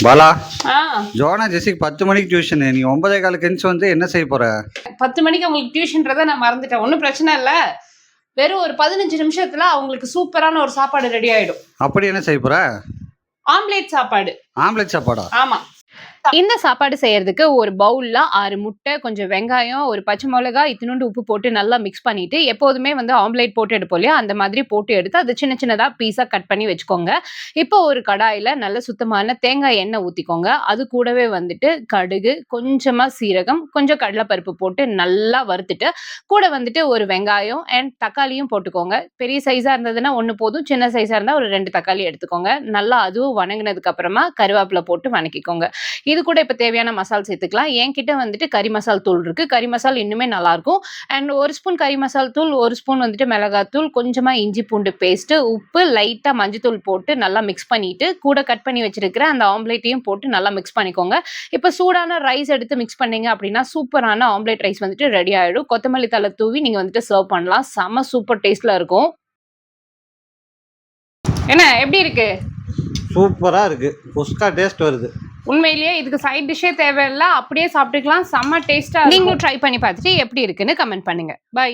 பாலா, ஆ ஜோனா ஜெசிக்கு 10 மணிக்கு டியூஷன். நீ 9:15 எந்திரிச்சு வந்து என்ன செய்ய போற? 10 மணிக்கு அவங்களுக்கு டியூஷன்றதை நான் மறந்துட்டேன். ஒன்றும் பிரச்சனை இல்லை. வெறும் ஒரு 15 நிமிஷத்துல அவங்களுக்கு சூப்பரான ஒரு சாப்பாடு ரெடி ஆயிடும். அப்படி என்ன செய்ய போற? ஆம்லேட் சாப்பாடு. ஆம்லெட் சாப்பாடா? ஆமா. இந்த சாப்பாடு செய்யறதுக்கு ஒரு பவுல்ல 6 முட்டை, கொஞ்சம் வெங்காயம், ஒரு பச்சை மிளகாய், இத்தினூண்டு உப்பு போட்டு நல்லா மிக்ஸ் பண்ணிட்டு, எப்போதுமே வந்து ஆம்லேட் போட்டு எடுப்போம் இல்லையா, அந்த மாதிரி போட்டு எடுத்து அதை சின்ன சின்னதா பீஸா கட் பண்ணி வச்சுக்கோங்க. இப்போ ஒரு கடாயில நல்ல சுத்தமான தேங்காய் எண்ணெய் ஊத்திக்கோங்க. அது கூடவே வந்துட்டு கடுகு, கொஞ்சமா சீரகம், கொஞ்சம் கடலைப்பருப்பு போட்டு நல்லா வறுத்துட்டு, கூட வந்துட்டு ஒரு வெங்காயம் அண்ட் தக்காளியும் போட்டுக்கோங்க. பெரிய சைஸா இருந்ததுன்னா 1 போதும், சின்ன சைஸா இருந்தா ஒரு 2 தக்காளி எடுத்துக்கோங்க. நல்லா அதுவும் வணங்கினதுக்கு அப்புறமா கருவேப்பிலை போட்டு வணக்கிக்கோங்க. இது கூட இப்ப தேவையான மசால் சேர்த்துக்கலாம். என்கிட்ட வந்துட்டு கறி மசால் தூள் இருக்கு. கறி மசால் இன்னுமே நல்லா இருக்கும். அண்ட் 1 ஸ்பூன் கறி மசால் தூள், 1 ஸ்பூன் வந்துட்டு மிளகாத்தூள், கொஞ்சமா இஞ்சி பூண்டு பேஸ்ட், உப்பு, லைட்டா மஞ்சத்தூள் போட்டு நல்லா மிக்ஸ் பண்ணிட்டு, கூட கட் பண்ணி வச்சிருக்கிற அந்த ஆம்லேட்டையும் போட்டு நல்லா மிக்ஸ் பண்ணிக்கோங்க. இப்ப சூடான ரைஸ் எடுத்து மிக்ஸ் பண்ணீங்க அப்படின்னா சூப்பரான ஆம்லேட் ரைஸ் வந்துட்டு ரெடி ஆயிடும். கொத்தமல்லி தழை தூவி நீங்க வந்துட்டு சர்வ் பண்ணலாம். செம சூப்பர் டேஸ்ட்ல இருக்கும். என்ன எப்படி இருக்கு? சூப்பரா இருக்கு. குஸ்கா டேஸ்ட் வருது. உண்மையிலேயே இதுக்கு சைட் டிஷ்ஷே தேவையில்ல, அப்படியே சாப்பிட்டுக்கலாம். செம்ம டேஸ்டா. நீங்களும் ட்ரை பண்ணி பார்த்துட்டு எப்படி இருக்குன்னு கமெண்ட் பண்ணுங்க. பை.